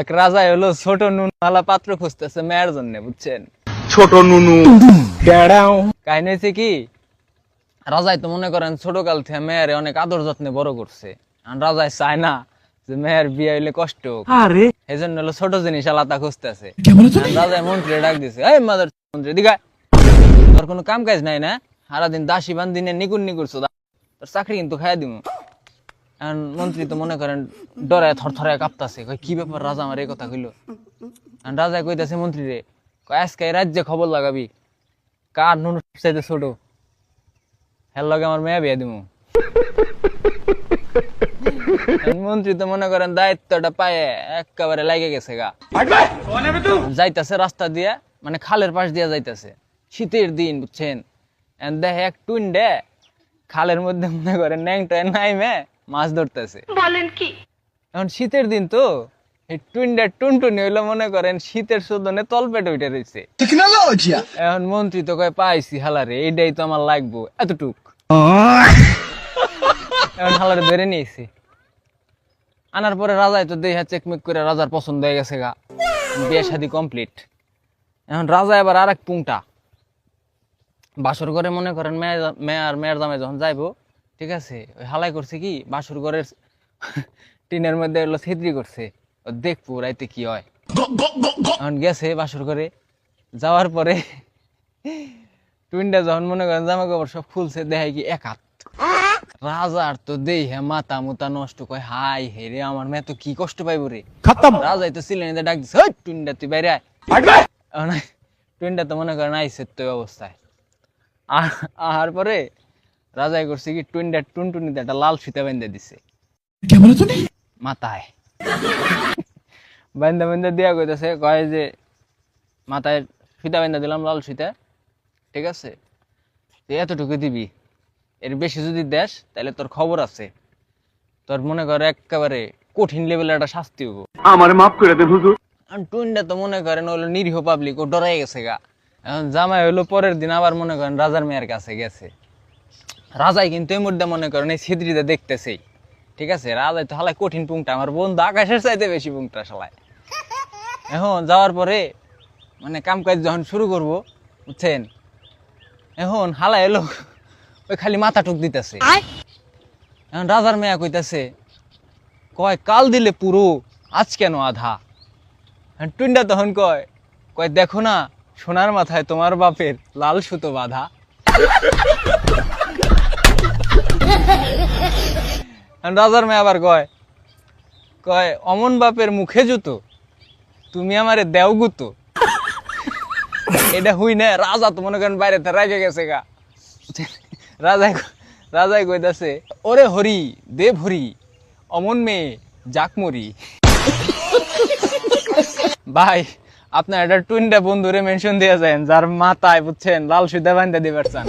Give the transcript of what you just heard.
এক রাজাই হলো ছোট নুনওয়ালা পাত্র খুঁজতেছে মেয়ের জন্য, বুঝছেন? ছোট নুনু কাহিনী হয়েছে কি, রাজাই তো মনে করেন ছোট কাল থেকে মেয়ের অনেক আদর যত্নে বড় করছে। আর রাজাই চায় না যে মেয়ের বিয়ে হইলে কষ্ট হোক, এই জন্য হলো ছোট জিনিস আলাদা খুঁজতেছে। রাজাই মন্ত্রী ডাক দিছে, এই মাদার মন্ত্রী দিঘা, তোর কোনো কাম কাজ নাই না? সারাদিন দাসী বান্দিনে নিকুন নিকুরছো, তোর চাকরি কিন্তু খাইয়া দিমু। এখন মন্ত্রী তো মনে করেন ডরে থরথরায় কাঁপতাছে, কয় কি ব্যাপার রাজা আমার এই কথা কইলো? রাজা কইতাছে মন্ত্রী রে, কয় আজকে এই রাজ্যে খবর লাগাবি কার নুন চাইতে ছোট, হের লগে আমার মেয়ে বিয়ে দিমু। মন্ত্রী তো মনে করেন দায়িত্বটা পায়ে একেবারে লাগে গেছে গা। যাইতাছে রাস্তা দিয়া, মানে খালের পাশ দিয়া যাইতাছে, শীতের দিন, বুঝছেন? দেখে এক টুন্ডে খালের মধ্যে মনে করেন ন্যাংটা নাইমে মাছ ধরতেছে। বলেন কি? এখন শীতের দিন তো, এই টুন্ডা টুনটুনি হইলো মনে করেন শীতের শোধনে তলপেটে উঠে রয়েছে। এখন মন্ত্রী তো কয় পাইছি হালারে, এইটাই তো আমার লাগবো, এতটুক। এখন হালারে ধরে নিয়েছি, আনার পরে রাজাই তো দেহা চেকমেক করে রাজার পছন্দ হয়ে গেছে গা, বিয়ে শাদী কমপ্লিট। এখন রাজা এবার আর এক পুংটা বাসর ঘরে মনে করেন মেয়ের জামাই যখন যাইবো, ঠিক আছে, ওই হালাই করছে কি বাসর ঘরের টিনের মধ্যে এগুলো ছিদ্রি করছে, ও দেখবো রাইতে কি হয়। এখন গেছে বাসর ঘরে, যাওয়ার পরে টুইনটা যখন মনে করেন জামা কাপড় সব খুলছে, দেখায় কি এক হাত। রাজার তো দেই হ্যাঁ মাথা মুতা নষ্ট, কয় হাই হে রে, আমার মেয়ে তো কি কষ্ট পাইবো রে। রাজাই তো সিলেনিতে ডাক দিছে, ওই টুইনটা তুই বাইরে আয়। টুইনটা তো মনে করেন আইসে তো অবস্থায়। আর পরে রাজাই করছে কি টুইনটা টুনটুনিতে একটা লাল ফিতা বেঁধে দিছে মাথায়। বেঁধে বেঁধে দিয়া কইতেছে, কয় যে মাথায় ফিতা বেঁধে দিলাম লাল ফিতা, ঠিক আছে, এতটুকু দিবি, এর বেশি যদি দেশ তাহলে তোর খবর আছে, তোর মনে কর একেবারে কঠিন লেভেলের একটা শাস্তি হবো। আমার মাফ করে দেন হুজুর। টুইনটা তো মনে করেন হলো নিরীহ পাবলিক, ও ডরাই গেছে গা। এখন জামাই হলো পরের দিন আবার মনে করেন রাজার মেয়ের কাছে গেছে। রাজাই কিন্তু এই মুহূর্তে মনে করেন এই ছিদ্রিতে দেখতেছেই, ঠিক আছে, রাজাই তো হালাই কঠিন পুংটা, আমার বন্ধু আকাশের চাইতে বেশি পুংটা শালায়। এখন যাওয়ার পরে মানে কাম কাজ যখন শুরু করব, বুঝছেন, এখন হালাই এলো ওই খালি মাথা টুক দিতেছে। এখন রাজার মেয়া কইতাছে, কয় কাল দিলে পুরো, আজ কেন আধা? টুইনটা তখন কয় কয় দেখো না সোনার মাথায় তোমার বাপের লাল সুতো বাঁধা। রাজার মেয়ে আবার কয় কয় অমন বাপের মুখে জুতো, তুমি আমারে দেও গুতো। এটা হুই না, রাজা তো মনে করেন বাইরে রাগে গেছে গা। রাজাই কইতাছে, ওরে হরি দেব হরি, অমন মেয়ে যাক মরি। ভাই আপনার একটা টুইনটা বন্ধুরে মেনশন দিয়ে যায় যার মাথায়, বুঝছেন, লাল সুতা বান্ধা দিবার চান।